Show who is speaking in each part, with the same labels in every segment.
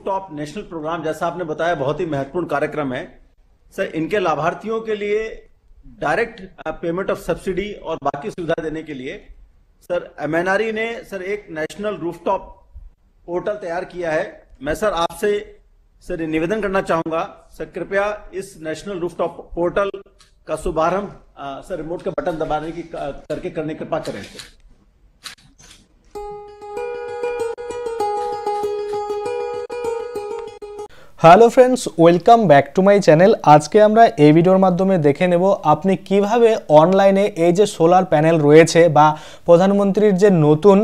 Speaker 1: Rooftop national programme, जैसा आपने बताया, बहुत ही महत्वपूर्ण कार्यक्रम है सर। इनके लाभार्थियों के लिए डायरेक्ट पेमेंट ऑफ सब्सिडी और बाकी सुविधा देने के लिए सर एमएनआरई ने सर एक नेशनल रूफटॉप पोर्टल तैयार किया है। मैं सर आपसे सर निवेदन करना चाहूंगा सर, कृपया इस नेशनल रूफटॉप पोर्टल का शुभारंभ सर रिमोट का बटन दबाने की करके करने कृपा करें sir.
Speaker 2: Hello friends, welcome back to my channel. আজকে আমরা এই ভিডিওর মাধ্যমে দেখে নেব আপনি কিভাবে অনলাইনে এই যে সোলার প্যানেল রয়েছে বা প্রধানমন্ত্রীর যে নতুন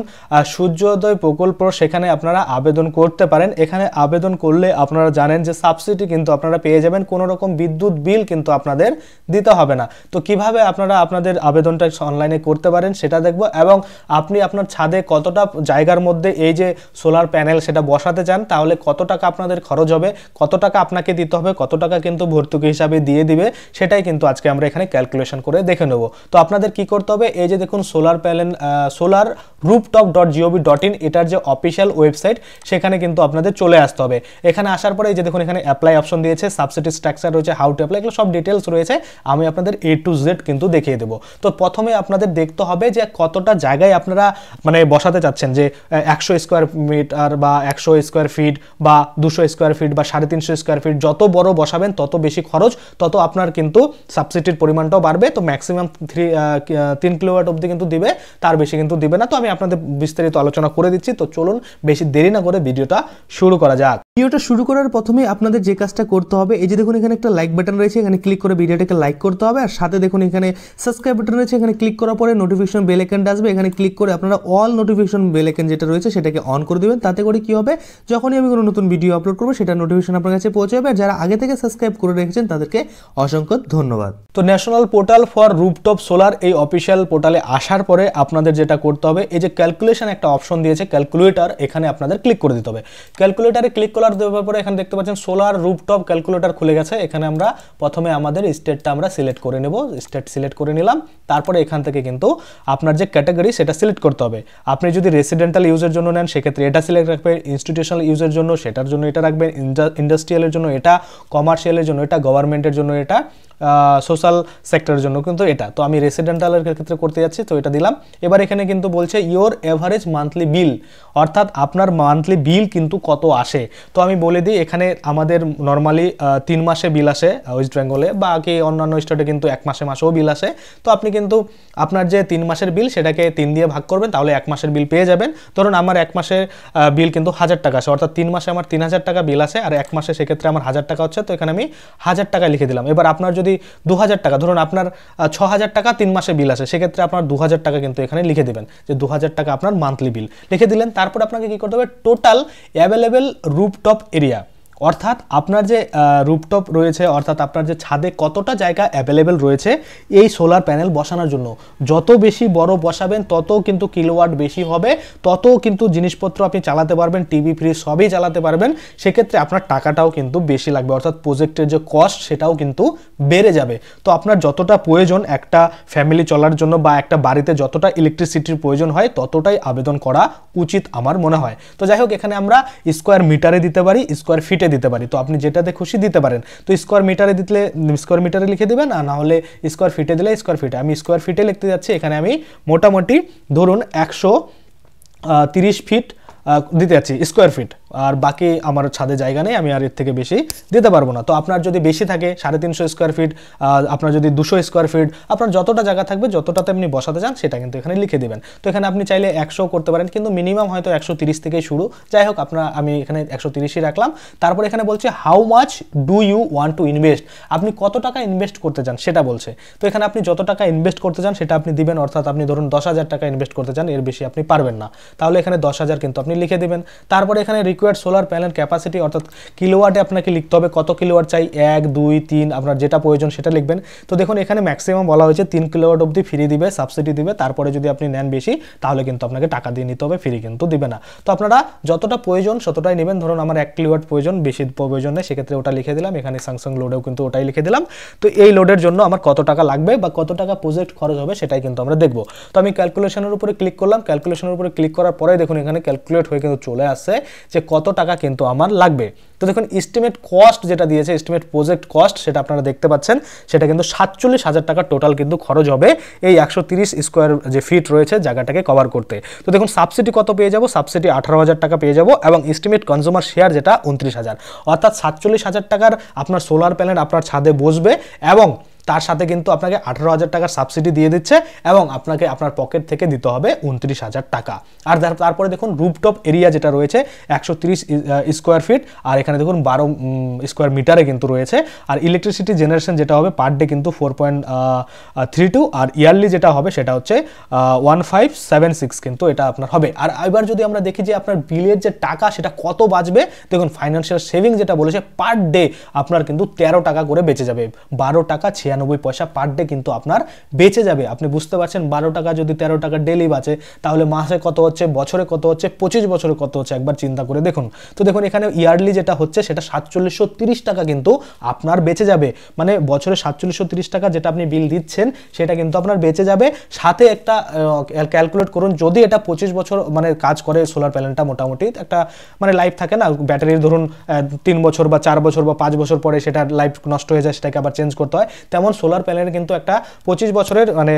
Speaker 2: সূর্যোদয় প্রকল্প সেখানে আপনারা আবেদন করতে পারেন। এখানে আবেদন করলে আপনারা জানেন যে সাবসিডি কিন্তু আপনারা পেয়ে যাবেন, কোনো রকম বিদ্যুৎ বিল কিন্তু আপনাদের দিতে হবে না। তো কিভাবে আপনারা আপনাদের আবেদনটা অনলাইনে করতে পারেন সেটা দেখব, এবং আপনি আপনার ছাদে কতটা জায়গার মধ্যে এই যে সোলার প্যানেল সেটা বসাতে চান, তাহলে কত টাকা আপনাদের খরচ হবে, কত টাকা আপনাকে দিতে হবে, কত টাকা কিন্তু ভর্তুকি হিসাবে দিয়ে দিবে, সেটাই কিন্তু আজকে আমরা এখানে ক্যালকুলেশন করে দেখে নেব। তো আপনাদের কি করতে হবে, এই যে দেখুন সোলার প্যানেল solarrooftop.gov.in এটার যে অফিসিয়াল ওয়েবসাইট সেখানে কিন্তু আপনাদের চলে আসতে হবে। এখানে আসার পরে এই যে দেখুন এখানে অ্যাপ্লাই অপশন দিয়েছে, সাবসিডি স্ট্রাকচার রয়েছে, হাউ টু অ্যাপ্লাই, এগুলো সব ডিটেলস রয়েছে। আমি আপনাদের A to Z কিন্তু দেখিয়ে দেবো। তো প্রথমে আপনাদের দেখতে হবে যে কতটা জায়গায় আপনারা মানে বসাতে চাচ্ছেন, যে 100 স্কোয়ার মিটার বা 100 স্কোয়ার ফিট বা 200 স্কোয়ার ফিট বা 350 স্কোয়ার ফিট। যত বড় বসাবেন তত বেশি খরচ, তত আপনার কিন্তু সাবসিডির পরিমাণটাও বাড়বে। তো ম্যাক্সিমাম 3 কিলোওয়াট অবধি কিন্তু দিবে, তার বেশি কিন্তু দিবে না। তো আমি আপনাদের বিস্তারিত আলোচনা করে দিচ্ছি। তো চলুন বেশি দেরি না করে ভিডিওটা শুরু করা যাক। ভিডিওটা শুরু করার প্রথমে আপনাদের যে কাজটা করতে হবে, এই যে দেখুন এখানে একটা লাইক বাটন রয়েছে, এখানে ক্লিক করে ভিডিওটাকে লাইক করতে হবে। আর সাথে দেখুন এখানে সাবস্ক্রাইব বাটন রয়েছে, এখানে ক্লিক করার পরে নোটিফিকেশন বেল আইকনটা আসবে, এখানে ক্লিক করে আপনারা অল নোটিফিকেশন বেল আইকন যেটা রয়েছে সেটাকে অন করে দিবেন। তাতে করে কি হবে, যখনই আমি কোনো নতুন ভিডিও আপলোড করবো সেটা নোটিফিকেশন আপনার কাছে পৌঁছে যাবে। আর যারা আগে থেকে সাবস্ক্রাইব করে রেখেছেন তাদেরকে অসংখ্য ধন্যবাদ। তো national portal for rooftop solar এই অফিসিয়াল পোর্টালে আসার পরে আপনাদের যেটা করতে হবে, এই যে ক্যালকুলেশন একটা অপশন দিয়েছে ক্যালকুলেটর, এখানে আপনাদের ক্লিক করে দিতে হবে। ক্যালকুলেটরে ক্লিক করার দেওয়ার পরে এখানে দেখতে পাচ্ছেন সোলার রুফটপ ক্যালকুলেটর খুলে গেছে। এখানে আমরা প্রথমে আমাদের স্টেটটা আমরা সিলেক্ট করে নেব, স্টেট সিলেক্ট করে নিলাম। তারপরে এখান থেকে কিন্তু আপনার যে ক্যাটাগরি সেটা সিলেক্ট করতে হবে। আপনি যদি রেসিডেন্টাল ইউজের জন্য নেন সেক্ষেত্রে এটা সিলেক্ট রাখবেন, ইনস্টিটিউশনাল ইউজের জন্য সেটার জন্য এটা রাখবেন, ইন্ডাস্ট্রিয়ালের জন্য এটা, কমার্শিয়ালের জন্য এটা, গভর্নমেন্টের জন্য এটা, সোশ্যাল সেক্টরের জন্য কিন্তু এটা। তো আমি রেসিডেন্টালের ক্ষেত্রে করতে যাচ্ছি, তো এটা দিলাম। এবার এখানে কিন্তু বলছে ইয়োর এভারেজ মান্থলি বিল, অর্থাৎ আপনার মান্থলি বিল কিন্তু কত আসে। তো আমি বলে দিই, এখানে আমাদের নর্মালি 3 মাসে বিল আসে ওয়েস্ট বেঙ্গলে, বাকি অন্যান্য স্টেটে কিন্তু 1 মাসেও বিল আসে। তো আপনি কিন্তু আপনার যে 3 মাসের বিল সেটাকে 3 দিয়ে ভাগ করবেন, তাহলে 1 মাসের বিল পেয়ে যাবেন। ধরুন আমার 1 মাসের বিল কিন্তু 1000 টাকা আসে, অর্থাৎ 3 মাসে আমার 3000 টাকা বিল আসে, আর 1 মাসে সেক্ষেত্রে আমার 1000 টাকা হচ্ছে। তো এখানে আমি 1000 টাকা লিখে দিলাম। এবার আপনার যদি 2000 টাকা, ধরুন আপনার 6000 টাকা 3 মাসে বিল আসে, সেক্ষেত্রে আপনার 2000 টাকা কিন্তু এখানে লিখে দেবেন, যে 2000 টাকা আপনার মান্থলি বিল লিখে দিলেন। তারপর আপনাকে কি করতে হবে, টোটাল অ্যাভেলেবেল রুফটপ এরিয়া, অর্থাৎ আপনার যে রুফটপ রয়েছে, অর্থাৎ আপনার যে ছাদে কতটা জায়গা অ্যাভেলেবেল রয়েছে এই সোলার প্যানেল বসানোর জন্য। যত বেশি বড় বসাবেন তত কিন্তু কিলোওয়াট বেশি হবে, তত কিন্তু জিনিসপত্র আপনি চালাতে পারবেন, টিভি ফ্রিজ সবই চালাতে পারবেন। সেক্ষেত্রে আপনার টাকাটাও কিন্তু বেশি লাগবে, অর্থাৎ প্রজেক্টের যে কস্ট সেটাও কিন্তু বেড়ে যাবে। তো আপনার যতটা প্রয়োজন একটা ফ্যামিলি চলার জন্য বা একটা বাড়িতে যতটা ইলেকট্রিসিটির প্রয়োজন হয় ততটাই আবেদন করা উচিত আমার মনে হয়। তো যাই হোক, এখানে আমরা স্কোয়ার মিটারে দিতে পারি, স্কোয়ার ফিটে দিতে পারি। তো আপনি যেটাতে খুশি দিতে পারেন। তো স্কোয়ার মিটারে দিলে স্কোয়ার মিটারে লিখে দেবেন, আর না হলে স্কোয়ার ফিটে দিলে স্কোয়ার ফিটে। আমি স্কোয়ার ফিটে লিখতে যাচ্ছি। এখানে আমি মোটামুটি ধরুন 130 ফিট দিতে যাচ্ছি স্কোয়ার ফিট, আর বাকি আমার ছাদে জায়গা নেই, আমি আর এর থেকে বেশি দিতে পারবো না। তো আপনার যদি বেশি থাকে 350 স্কোয়ার ফিট, আপনার যদি 200 স্কোয়ার ফিট, আপনার যতটা জায়গা থাকবে যতটাতে আপনি বসাতে চান সেটা কিন্তু এখানে লিখে দেবেন। তো এখানে আপনি চাইলে 100 করতে পারেন, কিন্তু মিনিমাম হয়তো 130 থেকে শুরু। যাই হোক, আমি এখানে 130ই রাখলাম। তারপর এখানে বলছে how much do you want to invest, আপনি কত টাকা ইনভেস্ট করতে চান সেটা বলছে। তো এখানে আপনি যত টাকা ইনভেস্ট করতে চান সেটা আপনি দিবেন, অর্থাৎ আপনি ধরুন 10,000 টাকা ইনভেস্ট করতে চান, এর বেশি আপনি পারবেন না, তাহলে এখানে 10,000 কিন্তু আপনি লিখে দিবেন। তারপরে এখানে রিকোয়ার্ড সোলার প্যানেল ক্যাপাসিটি, অর্থাৎ কিলোওয়াটে আপনাকে লিখতে হবে কত কিলোওয়াট চাই, 1 2 3 আপনার যেটা প্রয়োজন সেটা লিখবেন। তো দেখুন এখানে ম্যাক্সিমাম বলা হয়েছে 3 কিলোওয়াট অবধি ফ্রি দিবে, সাবসিডি দিবে। তারপরে যদি আপনি নেন বেশি তাহলে কিন্তু আপনাকে টাকা দিয়ে নিতে হবে, ফ্রি কিন্তু দিবে না। তো আপনারা যতটা প্রয়োজন ততটাই নেবেন। ধরুন আমার 1 কিলোওয়াট প্রয়োজন, বেশি প্রয়োজন নেই, সেক্ষেত্রে ওটা লিখে দিলাম। এখানে স্যামসাং লোডেও কিন্তু ওটাই লিখে দিলাম। তো এই লোডের জন্য আমার কত টাকা লাগবে বা কত টাকা প্রজেক্ট খরচ হবে সেটাই কিন্তু আমরা দেখব। তো আমি ক্যালকুলেশনের উপরে ক্লিক করলাম। ক্যালকুলেশনের উপরে ক্লিক করার পরে দেখুন এখানে ক্যালকুলেট হয়ে কিন্তু চলে আসছে যে কত টাকা কিন্তু আমার লাগবে। তো দেখুন এস্টিমেট কস্ট যেটা দিয়েছে, এস্টিমেট প্রজেক্ট কস্ট, সেটা আপনারা দেখতে পাচ্ছেন, সেটা কিন্তু 47,000 টাকা টোটাল কিন্তু খরচ হবে এই 130 স্কোয়ার যে ফিট রয়েছে জায়গাটাকে কভার করতে। তো দেখুন সাবসিডি কত পেয়ে যাব, সাবসিডি 18,000 টাকা পেয়ে যাব, এবং এস্টিমেট কনজিউমার শেয়ার যেটা 29,000, অর্থাৎ 47,000 টাকার আপনার সোলার প্যানেল আপনার ছাদে বসবে, এবং তার সাথে কিন্তু আপনাকে 18,000 টাকার সাবসিডি দিয়ে দিচ্ছে, এবং আপনাকে আপনার পকেট থেকে দিতে হবে 29,000 টাকা। আর তারপরে দেখুন রুফটপ এরিয়া যেটা রয়েছে 130 স্কোয়ার ফিট, আর এখানে দেখুন 12 স্কোয়ার মিটারে কিন্তু রয়েছে। আর ইলেকট্রিসিটি জেনারেশন যেটা হবে পার ডে কিন্তু 4.32, আর ইয়ারলি যেটা হবে সেটা হচ্ছে 1576 কিন্তু এটা আপনার হবে। আর এবার যদি আমরা দেখি যে আপনার বিলের যে টাকা সেটা কত বাঁচবে, দেখুন ফাইন্যান্সিয়াল সেভিং যেটা বলেছে পার ডে আপনার কিন্তু 13 টাকা করে বেঁচে যাবে, 12 টাকা 96 পয়সা পার ডে কিন্তু আপনার বেঁচে যাবে। আপনি বুঝতে পারছেন 12 টাকা যদি 13 টাকা ডেলি বাঁচে, তাহলে মাসে কত হচ্ছে, বছরে কত হচ্ছে, 25 বছরে কত হচ্ছে, একবার চিন্তা করে দেখুন। তো দেখুন এখানে ইয়ারলি যেটা হচ্ছে সেটা 4730 টাকা কিন্তু আপনার বেঁচে যাবে, মানে বছরে 4730 টাকা যেটা আপনি বিল দিচ্ছেন সেটা কিন্তু আপনার বেঁচে যাবে। সাথে একটা ক্যালকুলেট করুন, যদি এটা 25 বছর মানে কাজ করে সোলার প্যানেলটা, মোটামুটি একটা মানে লাইফ থাকে না, ব্যাটারির ধরুন 3 বছর বা 4 বছর বা 5 বছর পরে সেটা লাইফ নষ্ট হয়ে যায়, সেটাকে আবার চেঞ্জ করতে হয়, তেমন সোলার প্যানেলের কিন্তু একটা 25 বছরের মানে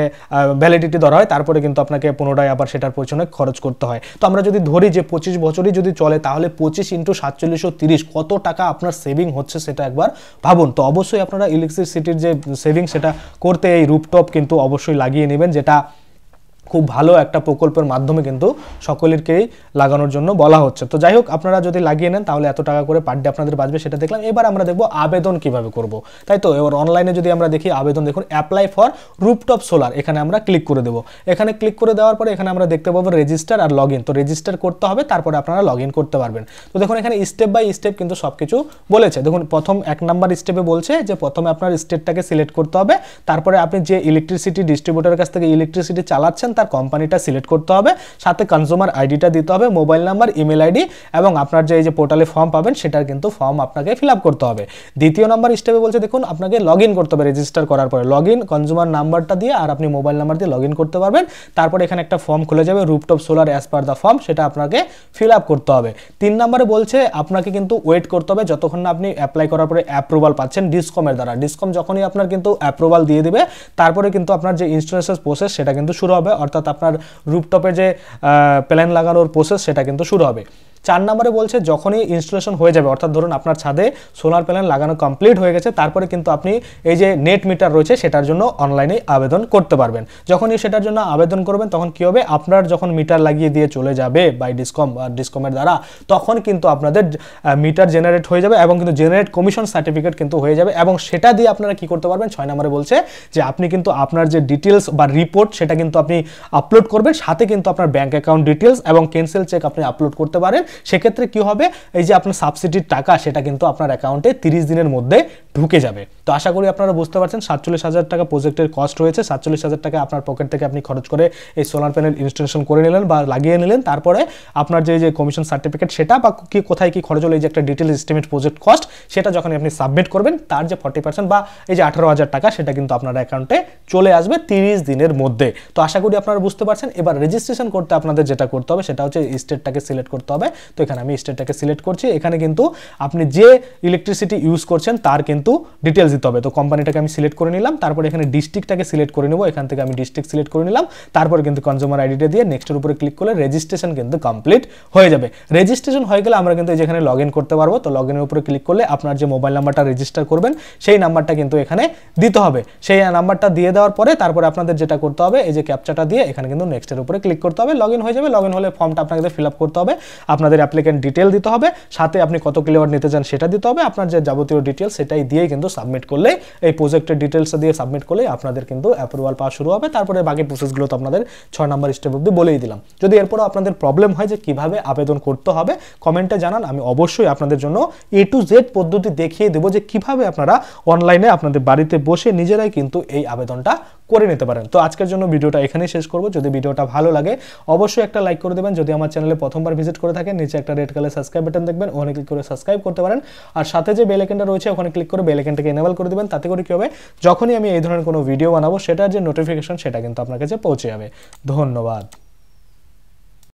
Speaker 2: ভ্যালিডিটি ধরা হয়, তারপরে কিন্তু আপনাকে পুনরায় আবার সেটার পেছনে খরচ করতে হয়। তো আমরা যদি ধরি যে 25 বছরই যদি চলে, তাহলে 25 × 4730 কত টাকা আপনার সেভিং হচ্ছে সেটা একবার ভাবুন। তো অবশ্যই আপনারা ইলেকট্রিসিটির যে সেভিং সেটা করতে এই রুফটপ কিন্তু অবশ্যই লাগিয়ে নেবেন, যেটা খুব ভালো একটা প্রকল্পের মাধ্যমে কিন্তু সকলেরকেই লাগানোর জন্য বলা হচ্ছে। তো যাই হোক, আপনারা যদি লাগিয়ে নেন তাহলে এত টাকা করে পার ডে আপনাদের বাঁচবে, সেটা দেখলাম। এবার আমরা দেখবো আবেদন কিভাবে করব, তাই তো। এবার অনলাইনে যদি আমরা দেখি আবেদন, দেখুন অ্যাপ্লাই ফর রুফটপ সোলার, এখানে আমরা ক্লিক করে দেবো। এখানে ক্লিক করে দেওয়ার পরে এখানে আমরা দেখতে পাবো রেজিস্টার আর লগ ইন। তো রেজিস্টার করতে হবে, তারপরে আপনারা লগ ইন করতে পারবেন। তো দেখুন এখানে স্টেপ বাই স্টেপ কিন্তু সব কিছু বলেছে। দেখুন প্রথম 1 নাম্বার স্টেপে বলছে যে প্রথমে আপনার স্টেটটাকে সিলেক্ট করতে হবে, তারপরে আপনি যে ইলেকট্রিসিটি ডিস্ট্রিবিউটারের কাছ থেকে ইলেকট্রিসিটি চালাচ্ছেন তার কোম্পানিটা সিলেক্ট করতে হবে, সাথে কনজিউমার আইডিটা দিতে হবে, মোবাইল নাম্বার, ইমেল আইডি, এবং আপনার যে এই যে পোর্টালে ফর্ম পাবেন সেটার কিন্তু ফর্ম আপনাকে ফিল আপ করতে হবে। দ্বিতীয় নাম্বার স্টেপে বলছে দেখুন আপনাকে লগ ইন করতে হবে, রেজিস্টার করার পরে লগ ইন কনজিউমার নাম্বারটা দিয়ে আর আপনি মোবাইল নাম্বার দিয়ে লগ ইন করতে পারবেন। তারপরে এখানে একটা ফর্ম খুলে যাবে rooftop solar as per the form, সেটা আপনাকে ফিল আপ করতে হবে। 3 নম্বরে বলছে আপনাকে কিন্তু ওয়েট করতে হবে যতক্ষণ না আপনি অ্যাপ্লাই করার পরে অ্যাপ্রুভাল পাচ্ছেন ডিসকমের দ্বারা। ডিসকম যখনই আপনার কিন্তু অ্যাপ্রুভাল দিয়ে দিবে, তারপরে কিন্তু আপনার যে ইনস্টলেশন প্রসেস সেটা কিন্তু শুরু হবে, অর্থাৎ আপনার রুফটপের যে প্ল্যান লাগানোর প্রসেস সেটা কিন্তু শুরু হবে। 4 নম্বরে বলছে যখনই ইনস্টলেশন হয়ে যাবে, অর্থাৎ ধরুন আপনার ছাদে সোলার প্যানেল লাগানো কমপ্লিট হয়ে গেছে, তারপরে কিন্তু আপনি এই যে নেট মিটার রয়েছে সেটার জন্য অনলাইনে আবেদন করতে পারবেন। যখনই সেটার জন্য আবেদন করবেন তখন কি হবে, আপনার যখন মিটার লাগিয়ে দিয়ে চলে যাবে বাই ডিসকম বা ডিসকমের দ্বারা, তখন কিন্তু আপনাদের মিটার জেনারেট হয়ে যাবে এবং কিন্তু জেনারেট কমিশন সার্টিফিকেট কিন্তু হয়ে যাবে, এবং সেটা দিয়ে আপনারা কি করতে পারবেন। 6 নম্বরে বলছে যে আপনি কিন্তু আপনার যে ডিটেলস বা রিপোর্ট সেটা কিন্তু আপনি আপলোড করবেন, সাথে কিন্তু আপনার ব্যাংক অ্যাকাউন্ট ডিটেলস এবং ক্যান্সেল চেক আপনি আপলোড করতে পারেন। সেক্ষেত্রে কি হবে, এই যে আপনার সাবসিডির টাকা সেটা কিন্তু আপনার অ্যাকাউন্টে 30 দিনের মধ্যে ঢুকে যাবে। তো আশা করি আপনারা বুঝতে পারছেন 47,000 টাকা প্রজেক্টের কস্ট রয়েছে, 47,000 টাকা আপনার পকেট থেকে আপনি খরচ করে এই সোলার প্যানেল ইনস্টলেশন করে নিলেন বা লাগিয়ে নিলেন। তারপরে আপনার যে কমিশন সার্টিফিকেট সেটা বা কি কোথায় কি খরচ হলো, এই যে একটা ডিটেল এস্টিমেট প্রজেক্ট কস্ট, সেটা যখন আপনি সাবমিট করবেন তার যে 40% বা এই যে 18,000 টাকা সেটা কিন্তু আপনার অ্যাকাউন্টে চলে আসবে 30 দিনের মধ্যে। তো আশা করি আপনারা বুঝতে পারছেন। এবার রেজিস্ট্রেশন করতে আপনাদের যেটা করতে হবে সেটা হচ্ছে স্টেটটাকে সিলেক্ট করতে হবে। তো এখানে আমি স্টেটটাকে সিলেক্ট করছি। এখানে কিন্তু আপনি যে ইলেকট্রিসিটি ইউজ করছেন তার কিন্তু ডিটেলস দিতে হবে। তো কোম্পানিটাকে আমি সিলেক্ট করে নিলাম, তারপরে এখানে ডিস্ট্রিক্টটাকে সিলেক্ট করে নেব। এখান থেকে আমি ডিস্ট্রিক্ট সিলেক্ট করে নিলাম, তারপরে কিন্তু কনজিউমার আইডিটা দিয়ে নেক্সটের উপরে ক্লিক করলে রেজিস্ট্রেশন কিন্তু কমপ্লিট হয়ে যাবে। রেজিস্ট্রেশন হয়ে গেলে আমরা কিন্তু যেখানে লগ ইন করতে পারবো। তো লগ ইনের উপরে ক্লিক করলে আপনার যে মোবাইল নাম্বারটা রেজিস্টার করবেন সেই নাম্বারটা কিন্তু এখানে দিতে হবে। সেই নাম্বারটা দিয়ে দেওয়ার পরে তারপরে আপনাদের যেটা করতে হবে, এই যে ক্যাপচাটা দিয়ে এখানে কিন্তু নেক্সটের উপরে ক্লিক করতে হবে, লগ ইন হয়ে যাবে। লগ ইন হলে ফর্মটা আপনাদের ফিল আপ করতে হবে, আপনাদের অ্যাপ্লিকেন্ট ডিটেল দিতে হবে, সাথে আপনি কত কিলোওয়াট নিতে চান সেটা দিতে হবে, আপনার যে যাবতীয় ডিটেলস সেটাই দিয়ে কিন্তু সাবমিট করলে, এই প্রজেক্টের ডিটেলসটা দিয়ে সাবমিট করলে আপনাদের কিন্তু অ্যাপ্রুভাল পাওয়া শুরু হবে। তারপরে বাকি প্রসেসগুলো তো আপনাদের 6 নম্বর স্টেপ অবধি বলেই দিলাম। যদি এরপরও আপনাদের প্রবলেম হয় যে কিভাবে আবেদন করতে হবে, কমেন্টে জানান, আমি অবশ্যই আপনাদের জন্য A to Z পদ্ধতি দেখিয়ে দেবো যে কিভাবে আপনারা অনলাইনে আপনাদের বাড়িতে বসে নিজেরাই কিন্তু এই আবেদনটা করে নিতে পারেন। তো আজকের জন্য ভিডিওটা এখানেই শেষ করব। যদি ভিডিওটা ভালো লাগে অবশ্যই একটা লাইক করে দেবেন। যদি আমার চ্যানেলে প্রথমবার ভিজিট করে থাকেন, নিচে একটা রেড কালার সাবস্ক্রাইব বাটন দেখবেন, ওখানে ক্লিক করে সাবস্ক্রাইব করতে পারেন। আর সাথে যে বেল আইকনটা রয়েছে ওখানে ক্লিক করে বেল আইকনটাকে এনেবল করে দিবেন। তাতে করে কি হবে, যখনই আমি এই ধরনের কোনো ভিডিও বানাবো সেটার যে নোটিফিকেশন সেটা কিন্তু আপনার কাছে পৌঁছে যাবে। ধন্যবাদ।